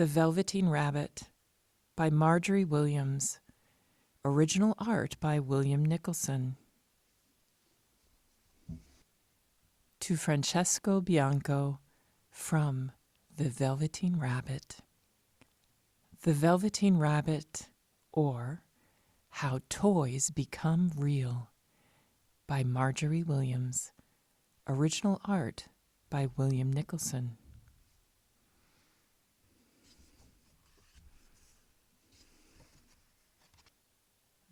The Velveteen Rabbit by Margery Williams. Original art by William Nicholson. To Francesco Bianco from The Velveteen Rabbit. The Velveteen Rabbit, or How Toys Become Real by Margery Williams. Original art by William Nicholson.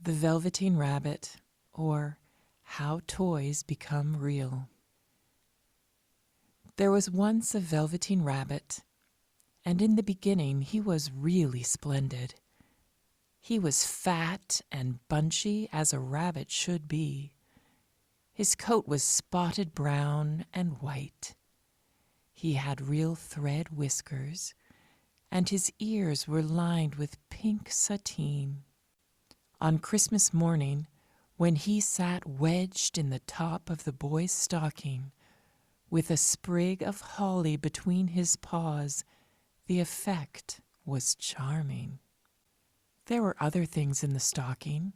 The Velveteen Rabbit, or How Toys Become Real. There was once a Velveteen Rabbit, and in the beginning he was really splendid. He was fat and bunchy as a rabbit should be. His coat was spotted brown and white. He had real thread whiskers, and his ears were lined with pink sateen. On Christmas morning, when he sat wedged in the top of the boy's stocking, with a sprig of holly between his paws, the effect was charming. There were other things in the stocking,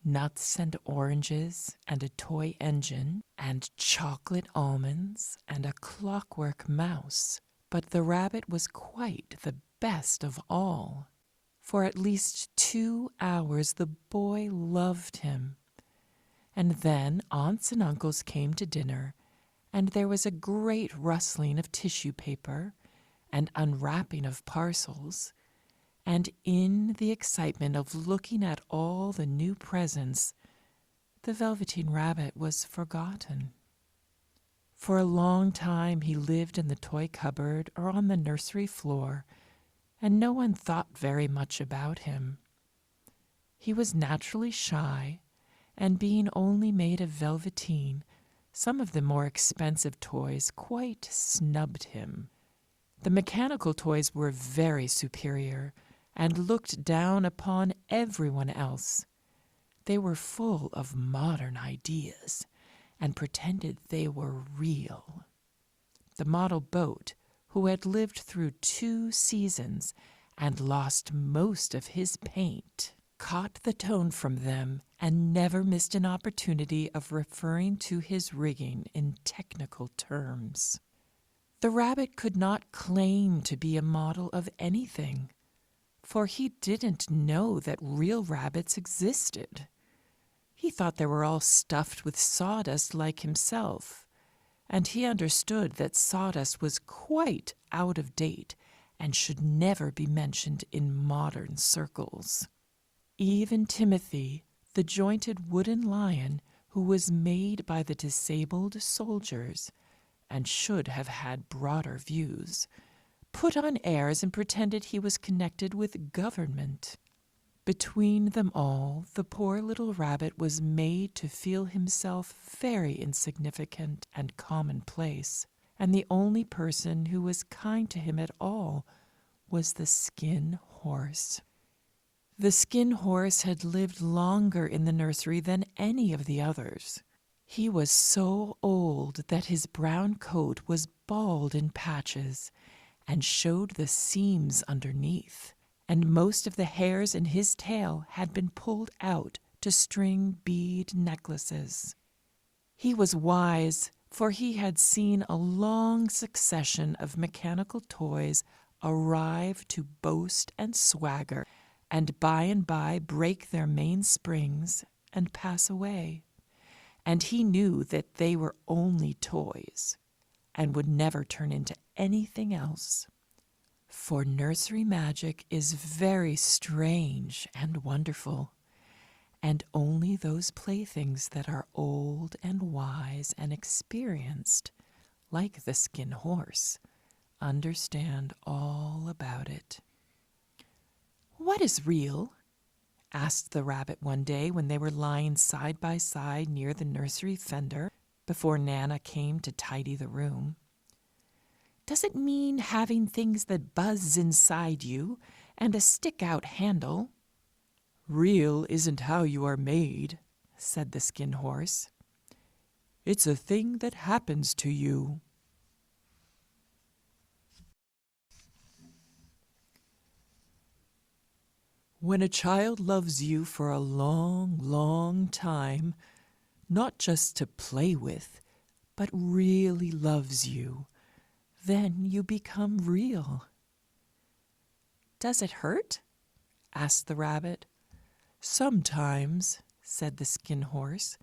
nuts and oranges, and a toy engine, and chocolate almonds, and a clockwork mouse, but the rabbit was quite the best of all. For at least 2 hours the boy loved him. And then aunts and uncles came to dinner, and there was a great rustling of tissue paper and unwrapping of parcels, and in the excitement of looking at all the new presents, the Velveteen Rabbit was forgotten. For a long time he lived in the toy cupboard or on the nursery floor, and no one thought very much about him. He was naturally shy, and being only made of velveteen, some of the more expensive toys quite snubbed him. The mechanical toys were very superior, and looked down upon everyone else. They were full of modern ideas, and pretended they were real. The model boat, who had lived through 2 seasons and lost most of his paint, caught the tone from them and never missed an opportunity of referring to his rigging in technical terms. The rabbit could not claim to be a model of anything, for he didn't know that real rabbits existed. He thought they were all stuffed with sawdust like himself, and he understood that sawdust was quite out of date and should never be mentioned in modern circles. Even Timothy, the jointed wooden lion who was made by the disabled soldiers and should have had broader views, put on airs and pretended he was connected with government. Between them all, the poor little rabbit was made to feel himself very insignificant and commonplace, and the only person who was kind to him at all was the Skin Horse. The Skin Horse had lived longer in the nursery than any of the others. He was so old that his brown coat was bald in patches and showed the seams underneath, and most of the hairs in his tail had been pulled out to string bead necklaces. He was wise, for he had seen a long succession of mechanical toys arrive to boast and swagger, and by break their mainsprings and pass away. And he knew that they were only toys, and would never turn into anything else. For nursery magic is very strange and wonderful, and only those playthings that are old and wise and experienced, like the Skin Horse, understand all about it. "What is real?" asked the rabbit one day when they were lying side by side near the nursery fender before Nana came to tidy the room. "Does it mean having things that buzz inside you and a stick-out handle?" "Real isn't how you are made," said the Skin Horse. "It's a thing that happens to you." When a child loves you for a long, long time, not just to play with, but really loves you, then you become real." "Does it hurt?" asked the rabbit. "Sometimes," said the Skin Horse,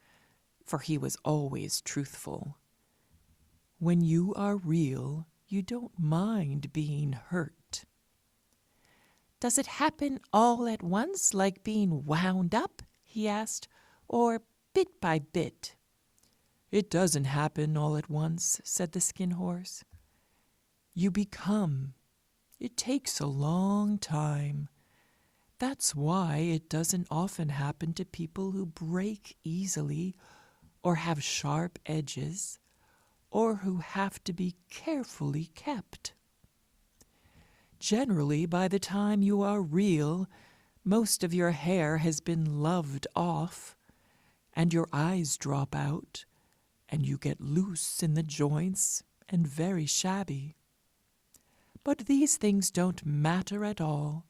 for he was always truthful. "When you are real, you don't mind being hurt." "Does it happen all at once, like being wound up?" he asked, "or bit by bit?" "It doesn't happen all at once," said the Skin Horse. "You become. It takes a long time. That's why it doesn't often happen to people who break easily, or have sharp edges, or who have to be carefully kept. Generally, by the time you are real, most of your hair has been loved off, and your eyes drop out, and you get loose in the joints and very shabby. But these things don't matter at all,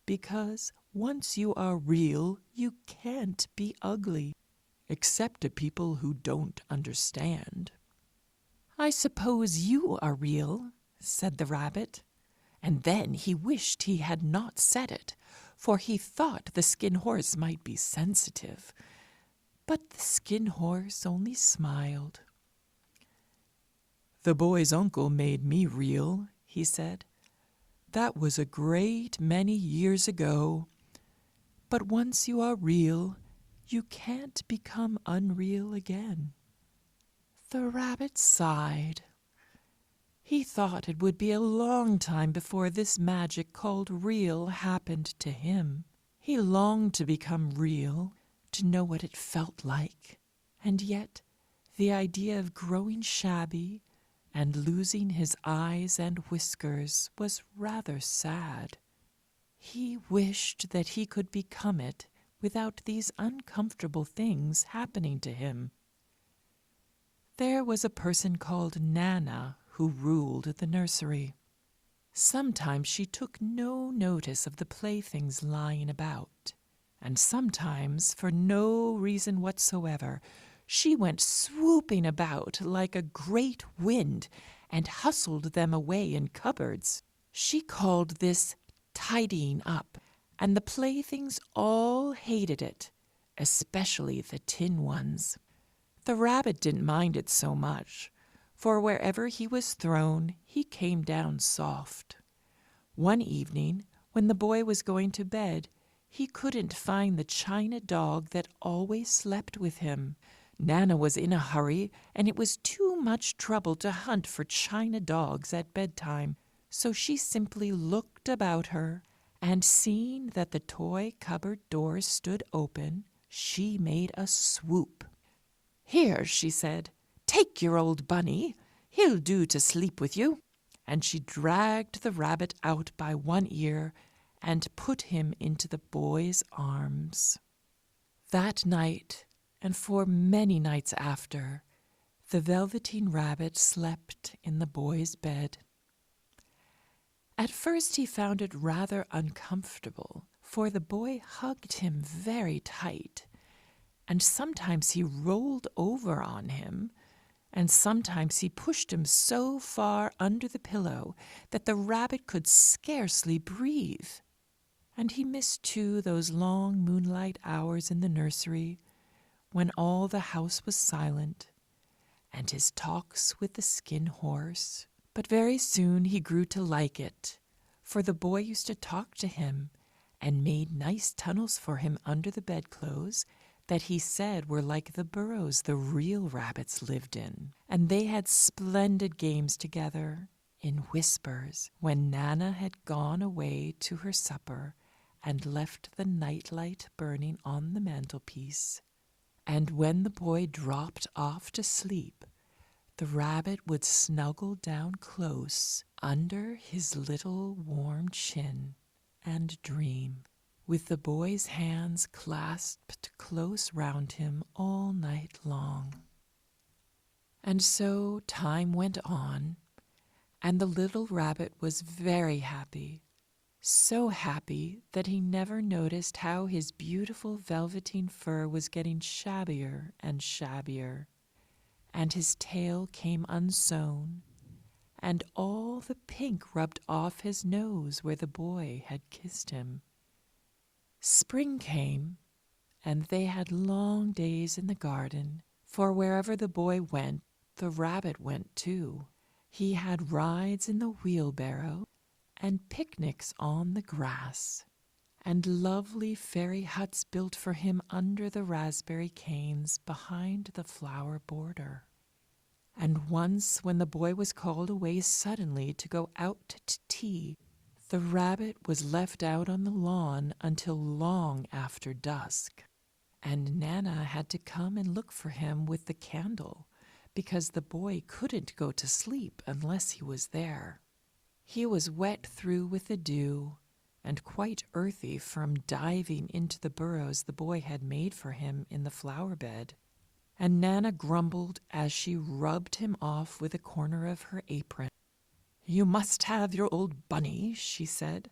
because once you are real, you can't be ugly, except to people who don't understand." "I suppose you are real," said the rabbit, and then he wished he had not said it, for he thought the Skin Horse might be sensitive. But the Skin Horse only smiled. "The boy's uncle made me real," he said. "That was a great many years ago. But once you are real, you can't become unreal again." The rabbit sighed. He thought it would be a long time before this magic called real happened to him. He longed to become real, to know what it felt like, and yet the idea of growing shabby and losing his eyes and whiskers was rather sad. He wished that he could become it without these uncomfortable things happening to him. There was a person called Nana who ruled the nursery. Sometimes she took no notice of the playthings lying about, and sometimes, for no reason whatsoever, she went swooping about like a great wind and hustled them away in cupboards. She called this tidying up, and the playthings all hated it, especially the tin ones. The rabbit didn't mind it so much, for wherever he was thrown, he came down soft. One evening, when the boy was going to bed, he couldn't find the china dog that always slept with him. Nana was in a hurry, and it was too much trouble to hunt for china dogs at bedtime, so she simply looked about her, and seeing that the toy cupboard doors stood open, she made a swoop. "Here," she said, "take your old bunny. He'll do to sleep with you." And she dragged the rabbit out by one ear and put him into the boy's arms. That night, and for many nights after, the Velveteen Rabbit slept in the boy's bed. At first he found it rather uncomfortable, for the boy hugged him very tight, and sometimes he rolled over on him, and sometimes he pushed him so far under the pillow that the rabbit could scarcely breathe. And he missed, too, those long moonlight hours in the nursery when all the house was silent, and his talks with the Skin Horse. But very soon he grew to like it, for the boy used to talk to him and made nice tunnels for him under the bedclothes that he said were like the burrows the real rabbits lived in. And they had splendid games together, in whispers, when Nana had gone away to her supper and left the nightlight burning on the mantelpiece. And when the boy dropped off to sleep, the rabbit would snuggle down close under his little warm chin and dream, with the boy's hands clasped close round him all night long. And so time went on, and the little rabbit was very happy, so happy that he never noticed how his beautiful velveteen fur was getting shabbier and shabbier, and his tail came unsewn, and all the pink rubbed off his nose where the boy had kissed him. Spring came, and they had long days in the garden, for wherever the boy went, the rabbit went too. He had rides in the wheelbarrow, and picnics on the grass, and lovely fairy huts built for him under the raspberry canes behind the flower border. And once, when the boy was called away suddenly to go out to tea, the rabbit was left out on the lawn until long after dusk, and Nana had to come and look for him with the candle, because the boy couldn't go to sleep unless he was there. He was wet through with the dew, and quite earthy from diving into the burrows the boy had made for him in the flower bed, and Nana grumbled as she rubbed him off with a corner of her apron. "You must have your old bunny," she said.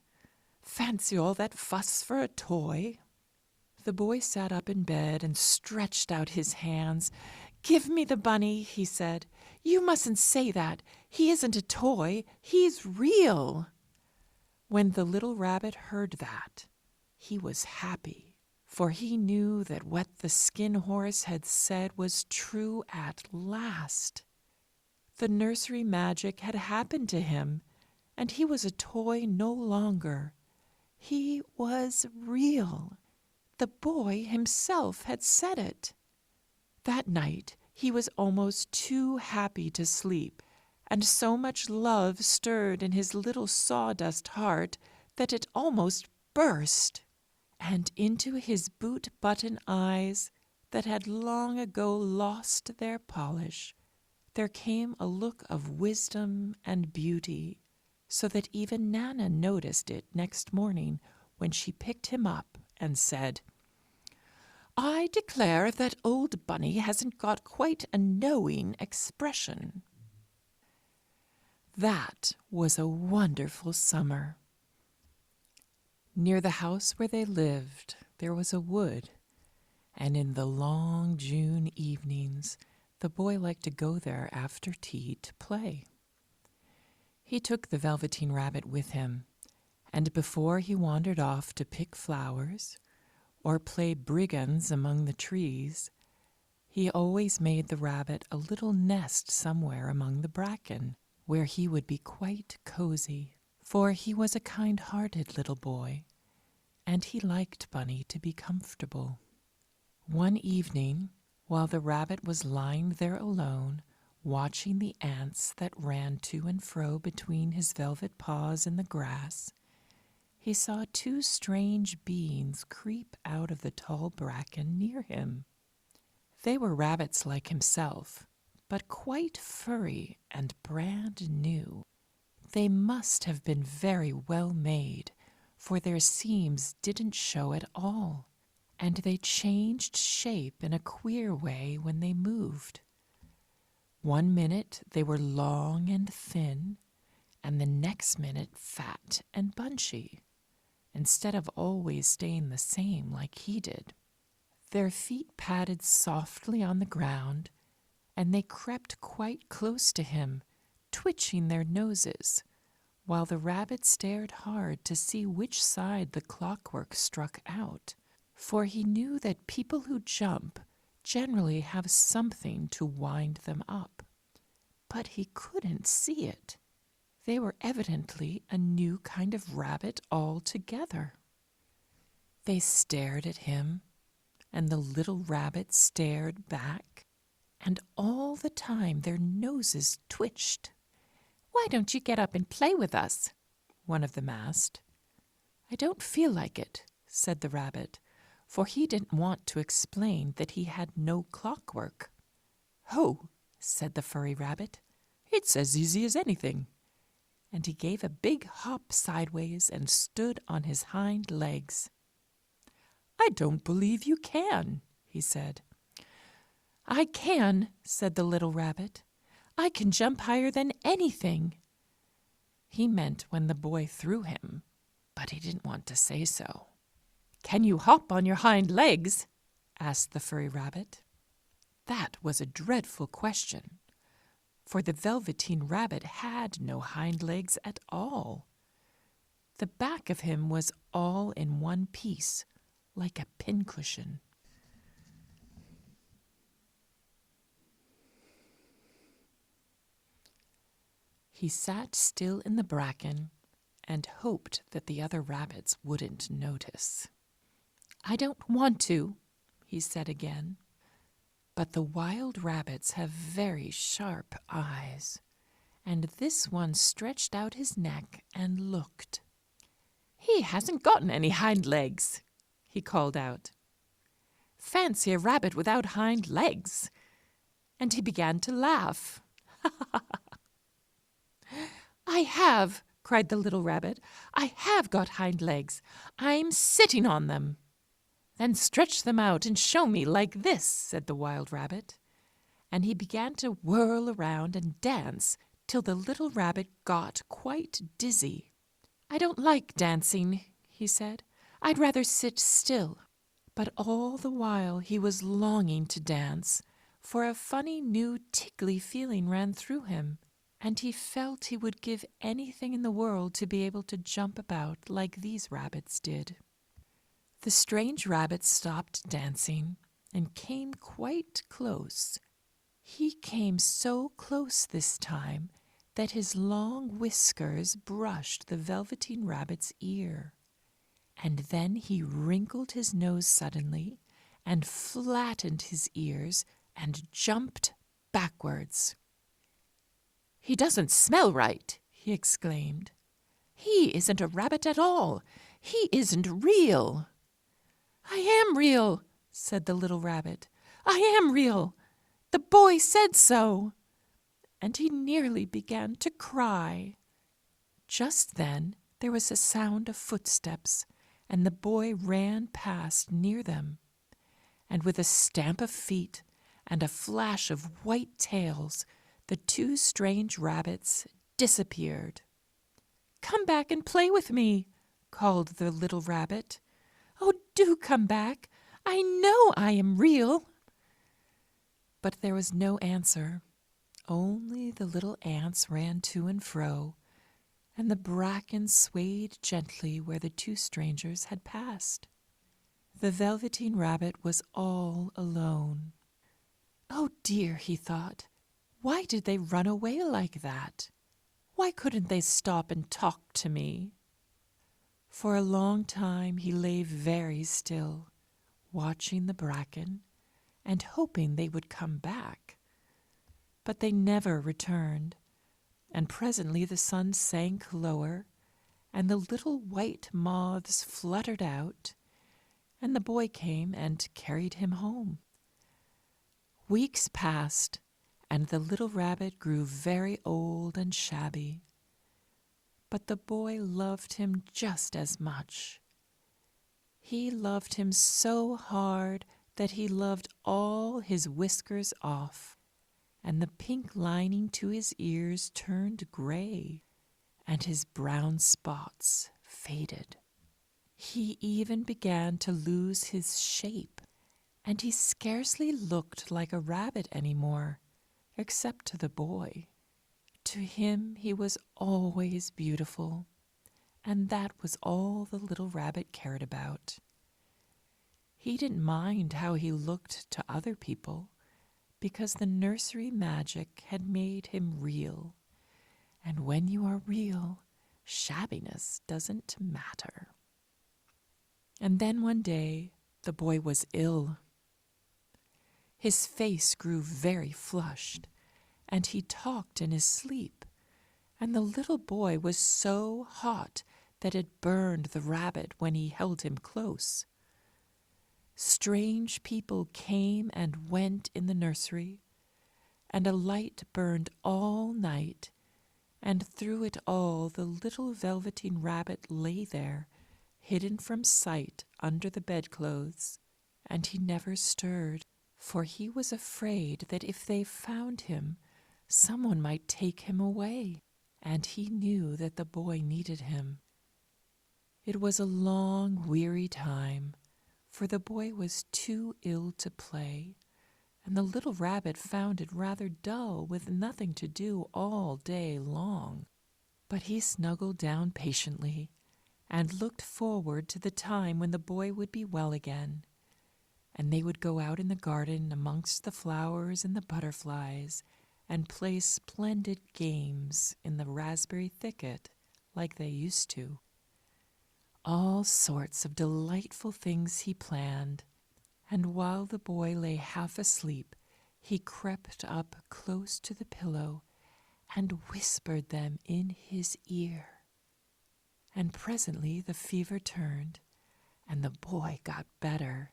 "Fancy all that fuss for a toy." The boy sat up in bed and stretched out his hands. "Give me the bunny," he said. "You mustn't say that. He isn't a toy. He's real." When the little rabbit heard that, he was happy, for he knew that what the skin horse had said was true at last. The nursery magic had happened to him, and he was a toy no longer. He was real. The boy himself had said it. That night he was almost too happy to sleep, and so much love stirred in his little sawdust heart that it almost burst. And into his boot-button eyes, that had long ago lost their polish, there came a look of wisdom and beauty, so that even Nana noticed it next morning when she picked him up and said, "I declare that old Bunny hasn't got quite a knowing expression." That was a wonderful summer. Near the house where they lived, there was a wood, and in the long June evenings, the boy liked to go there after tea to play. He took the Velveteen Rabbit with him, and before he wandered off to pick flowers or play brigands among the trees, he always made the rabbit a little nest somewhere among the bracken, where he would be quite cozy, for he was a kind-hearted little boy, and he liked Bunny to be comfortable. One evening, while the rabbit was lying there alone, watching the ants that ran to and fro between his velvet paws in the grass, he saw two strange beings creep out of the tall bracken near him. They were rabbits like himself, but quite furry and brand new. They must have been very well made, for their seams didn't show at all, and they changed shape in a queer way when they moved. One minute they were long and thin, and the next minute fat and bunchy, instead of always staying the same like he did. Their feet padded softly on the ground, and they crept quite close to him, twitching their noses, while the rabbit stared hard to see which side the clockwork struck out, for he knew that people who jump generally have something to wind them up. But he couldn't see it. They were evidently a new kind of rabbit altogether. They stared at him, and the little rabbit stared back, and all the time their noses twitched. "Why don't you get up and play with us?" one of them asked. "I don't feel like it," said the rabbit, for he didn't want to explain that he had no clockwork. "Ho!" said the furry rabbit. "It's as easy as anything." And he gave a big hop sideways and stood on his hind legs. "I don't believe you can," he said. "I can," said the little rabbit. "I can jump higher than anything." He meant when the boy threw him, but he didn't want to say so. "Can you hop on your hind legs?" asked the furry rabbit. That was a dreadful question, for the Velveteen Rabbit had no hind legs at all. The back of him was all in one piece, like a pincushion. He sat still in the bracken and hoped that the other rabbits wouldn't notice. "I don't want to," he said again. But the wild rabbits have very sharp eyes, and this one stretched out his neck and looked. "He hasn't gotten any hind legs," he called out. "Fancy a rabbit without hind legs!" And he began to laugh. "I have," cried the little rabbit. "I have got hind legs. I'm sitting on them." "Then stretch them out and show me like this," said the wild rabbit. And he began to whirl around and dance till the little rabbit got quite dizzy. "I don't like dancing," he said. "I'd rather sit still." But all the while he was longing to dance, for a funny new tickly feeling ran through him, and he felt he would give anything in the world to be able to jump about like these rabbits did. The strange rabbit stopped dancing and came quite close. He came so close this time that his long whiskers brushed the Velveteen Rabbit's ear. And then he wrinkled his nose suddenly and flattened his ears and jumped backwards. "He doesn't smell right," he exclaimed. "He isn't a rabbit at all. He isn't real." "I am real," said the little rabbit. "I am real. The boy said so." And he nearly began to cry. Just then there was a sound of footsteps, and the boy ran past near them. And with a stamp of feet and a flash of white tails, the two strange rabbits disappeared. "Come back and play with me," called the little rabbit. "Oh, do come back. I know I am real." But there was no answer. Only the little ants ran to and fro, and the bracken swayed gently where the two strangers had passed. The Velveteen Rabbit was all alone. "Oh dear," he thought, "why did they run away like that? Why couldn't they stop and talk to me?" For a long time he lay very still, watching the bracken and hoping they would come back. But they never returned, and presently the sun sank lower, and the little white moths fluttered out, and the boy came and carried him home. Weeks passed, and the little rabbit grew very old and shabby. But the boy loved him just as much. He loved him so hard that he loved all his whiskers off, and the pink lining to his ears turned gray, and his brown spots faded. He even began to lose his shape, and he scarcely looked like a rabbit anymore, except to the boy. To him he was always beautiful, and that was all the little rabbit cared about. He didn't mind how he looked to other people, because the nursery magic had made him real, and when you are real, shabbiness doesn't matter. And then one day the boy was ill. His face grew very flushed, and he talked in his sleep, and the little boy was so hot that it burned the rabbit when he held him close. Strange people came and went in the nursery, and a light burned all night, and through it all the little Velveteen Rabbit lay there, hidden from sight under the bedclothes, and he never stirred, for he was afraid that if they found him, someone might take him away, and he knew that the boy needed him. It was a long, weary time, for the boy was too ill to play, and the little rabbit found it rather dull with nothing to do all day long. But he snuggled down patiently and looked forward to the time when the boy would be well again, and they would go out in the garden amongst the flowers and the butterflies and play splendid games in the raspberry thicket like they used to. All sorts of delightful things he planned, and while the boy lay half asleep, he crept up close to the pillow and whispered them in his ear. And presently the fever turned, and the boy got better.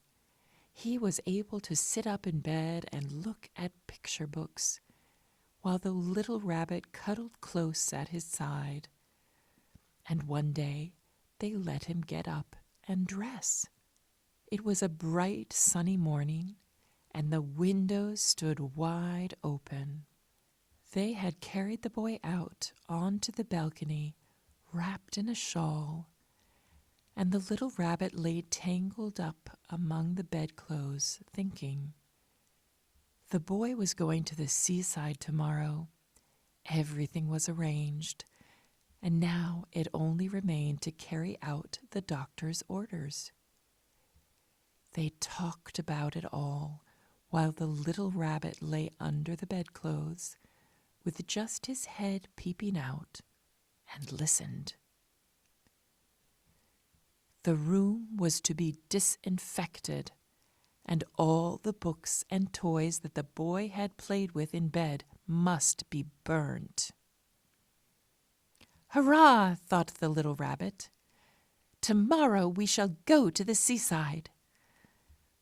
He was able to sit up in bed and look at picture books, while the little rabbit cuddled close at his side. And one day they let him get up and dress. It was a bright, sunny morning, and the windows stood wide open. They had carried the boy out onto the balcony, wrapped in a shawl, and the little rabbit lay tangled up among the bedclothes, thinking. The boy was going to the seaside tomorrow. Everything was arranged, and now it only remained to carry out the doctor's orders. They talked about it all while the little rabbit lay under the bedclothes, with just his head peeping out, and listened. The room was to be disinfected, and all the books and toys that the boy had played with in bed must be burnt. "Hurrah!" thought the little rabbit. "Tomorrow we shall go to the seaside."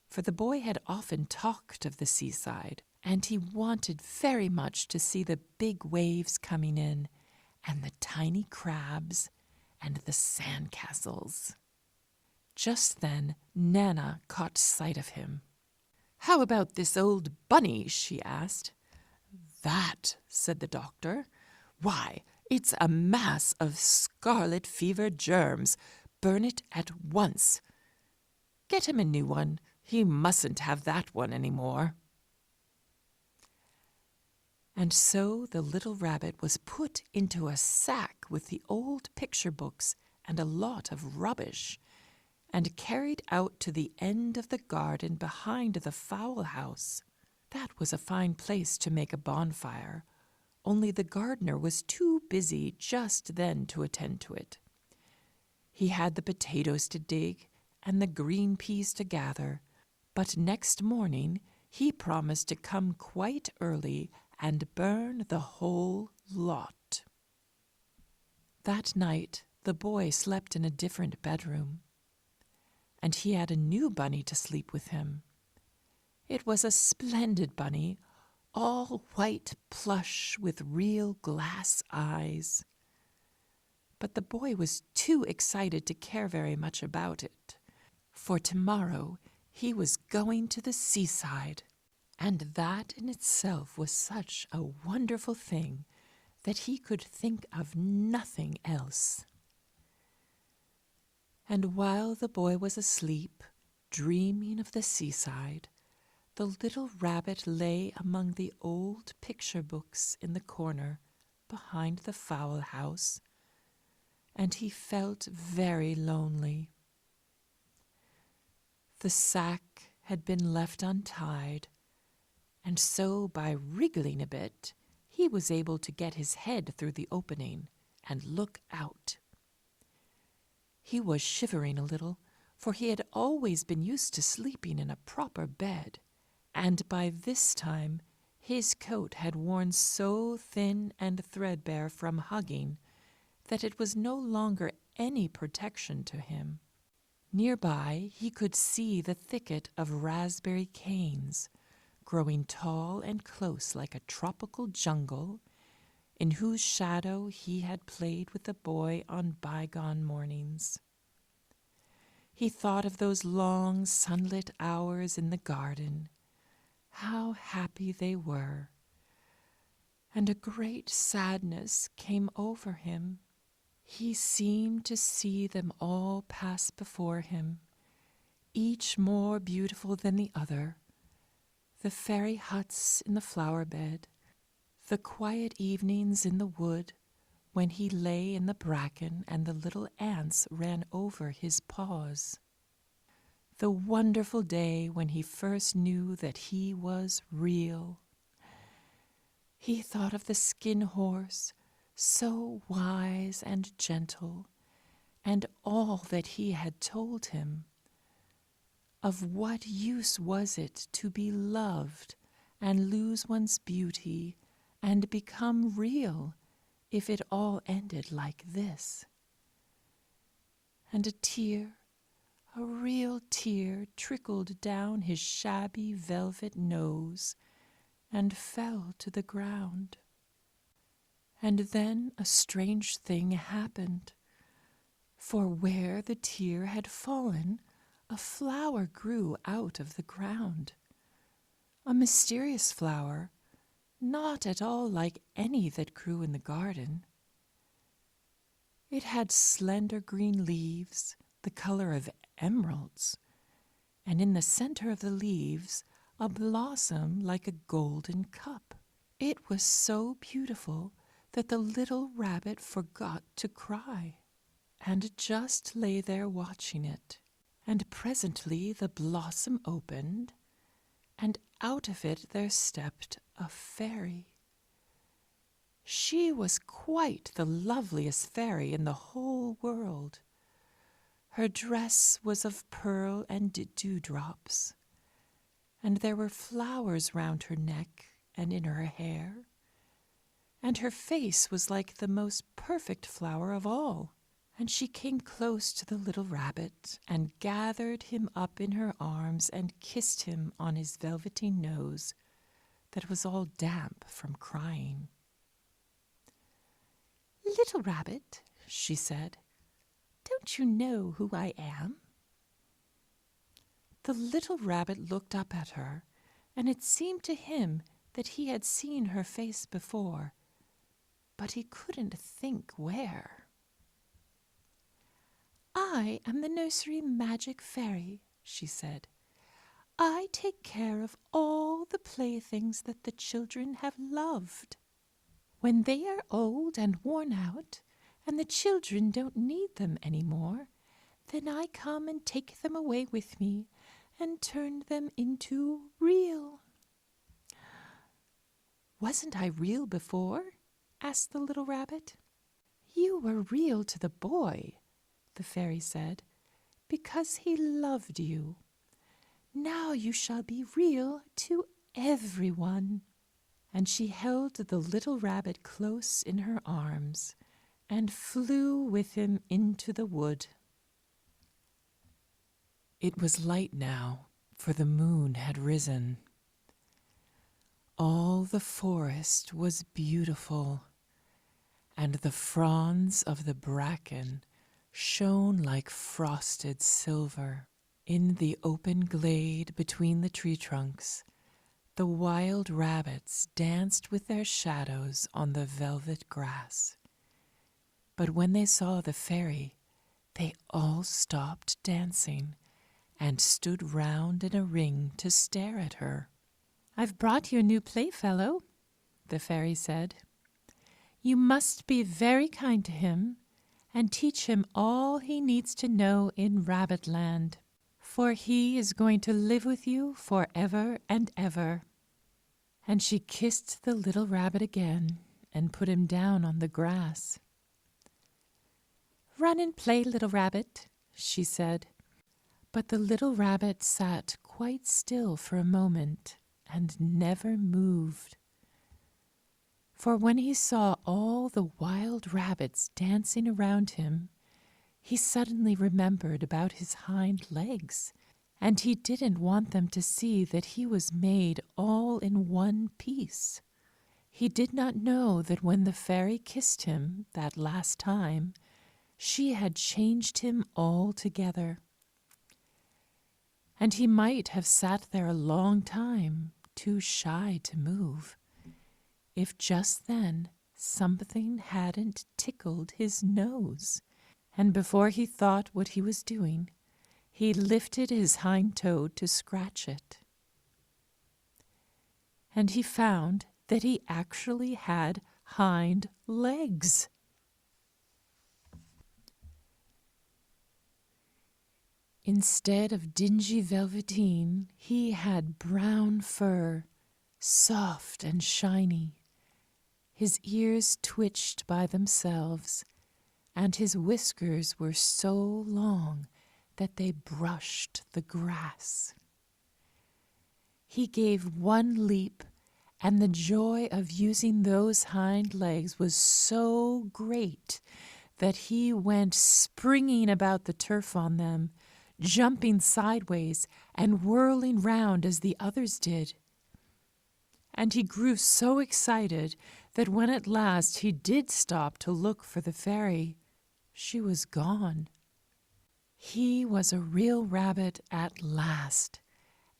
For the boy had often talked of the seaside, and he wanted very much to see the big waves coming in, and the tiny crabs, and the sand castles. Just then Nana caught sight of him. "How about this old bunny?" she asked. "That," said the doctor. "Why, it's a mass of scarlet fever germs. Burn it at once. Get him a new one. He mustn't have that one any more." And so the little rabbit was put into a sack with the old picture books and a lot of rubbish, and carried out to the end of the garden behind the fowl house. That was a fine place to make a bonfire, only the gardener was too busy just then to attend to it. He had the potatoes to dig and the green peas to gather, but next morning he promised to come quite early and burn the whole lot. That night the boy slept in a different bedroom, and he had a new bunny to sleep with him. It was a splendid bunny, all white plush with real glass eyes. But the boy was too excited to care very much about it, for tomorrow he was going to the seaside, and that in itself was such a wonderful thing that he could think of nothing else. And while the boy was asleep, dreaming of the seaside, the little rabbit lay among the old picture books in the corner behind the fowl house, and he felt very lonely. The sack had been left untied, and so by wriggling a bit, he was able to get his head through the opening and look out. He was shivering a little, for he had always been used to sleeping in a proper bed, and by this time his coat had worn so thin and threadbare from hugging that it was no longer any protection to him. Nearby he could see the thicket of raspberry canes, growing tall and close like a tropical jungle, in whose shadow he had played with the boy on bygone mornings. He thought of those long sunlit hours in the garden, how happy they were, and a great sadness came over him. He seemed to see them all pass before him, each more beautiful than the other. The fairy huts in the flower bed, the quiet evenings in the wood, when he lay in the bracken and the little ants ran over his paws. The wonderful day when he first knew that he was real. He thought of the skin horse, so wise and gentle, and all that he had told him. Of what use was it to be loved and lose one's beauty and become real if it all ended like this? And a tear, a real tear, trickled down his shabby velvet nose and fell to the ground. And then a strange thing happened, for where the tear had fallen, a flower grew out of the ground. A mysterious flower, not at all like any that grew in the garden. It had slender green leaves, the color of emeralds, and in the center of the leaves a blossom like a golden cup. It was so beautiful that the little rabbit forgot to cry, and just lay there watching it. And presently the blossom opened, and out of it there stepped a fairy. She was quite the loveliest fairy in the whole world. Her dress was of pearl and dewdrops, and there were flowers round her neck and in her hair, and her face was like the most perfect flower of all. And she came close to the little rabbit and gathered him up in her arms and kissed him on his velveteen nose that was all damp from crying. "Little rabbit," she said, "don't you know who I am?" The little rabbit looked up at her, and it seemed to him that he had seen her face before, but he couldn't think where. "I am the nursery magic fairy," she said. "I take care of all the playthings that the children have loved. When they are old and worn out, and the children don't need them any more, then I come and take them away with me and turn them into real." "Wasn't I real before?" asked the little rabbit. "You were real to the boy," the fairy said, "because he loved you. Now you shall be real to everyone." And she held the little rabbit close in her arms and flew with him into the wood. It was light now, for the moon had risen. All the forest was beautiful, and the fronds of the bracken shone like frosted silver. In the open glade between the tree trunks, the wild rabbits danced with their shadows on the velvet grass. But when they saw the fairy, they all stopped dancing and stood round in a ring to stare at her. "I've brought you a new playfellow," the fairy said. "You must be very kind to him and teach him all he needs to know in Rabbitland, for he is going to live with you forever and ever." And she kissed the little rabbit again and put him down on the grass. "Run and play, little rabbit," she said. But the little rabbit sat quite still for a moment and never moved. For when he saw all the wild rabbits dancing around him, he suddenly remembered about his hind legs, and he didn't want them to see that he was made all in one piece. He did not know that when the fairy kissed him that last time, she had changed him altogether. And he might have sat there a long time, too shy to move, if just then something hadn't tickled his nose, and before he thought what he was doing, he lifted his hind toe to scratch it. And he found that he actually had hind legs. Instead of dingy velveteen, he had brown fur, soft and shiny. His ears twitched by themselves, and his whiskers were so long that they brushed the grass. He gave one leap, and the joy of using those hind legs was so great that he went springing about the turf on them, jumping sideways and whirling round as the others did. And he grew so excited that when at last he did stop to look for the fairy, she was gone. He was a real rabbit at last,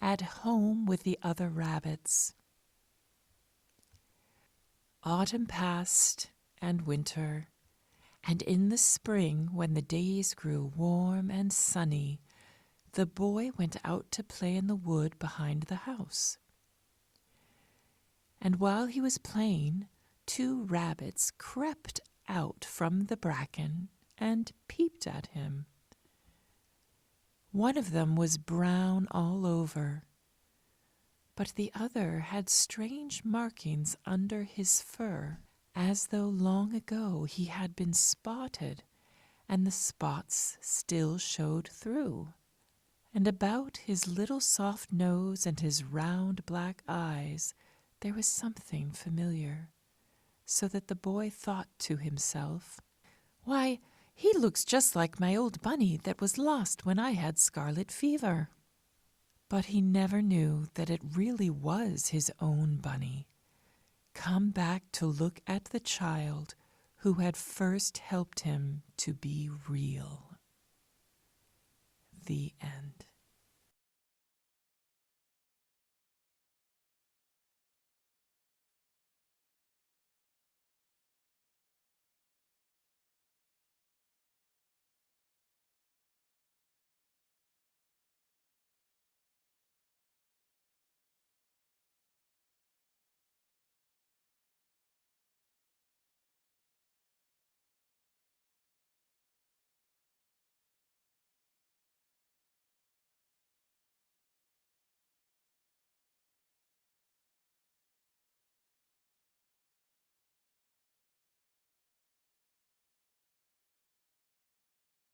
at home with the other rabbits. Autumn passed, and winter, and in the spring, when the days grew warm and sunny, the boy went out to play in the wood behind the house. And while he was playing, 2 rabbits crept out from the bracken and peeped at him. One of them was brown all over, but the other had strange markings under his fur, as though long ago he had been spotted, and the spots still showed through. And about his little soft nose and his round black eyes there was something familiar, so that the boy thought to himself, "Why, he looks just like my old bunny that was lost when I had scarlet fever." But he never knew that it really was his own bunny, come back to look at the child who had first helped him to be real. The end.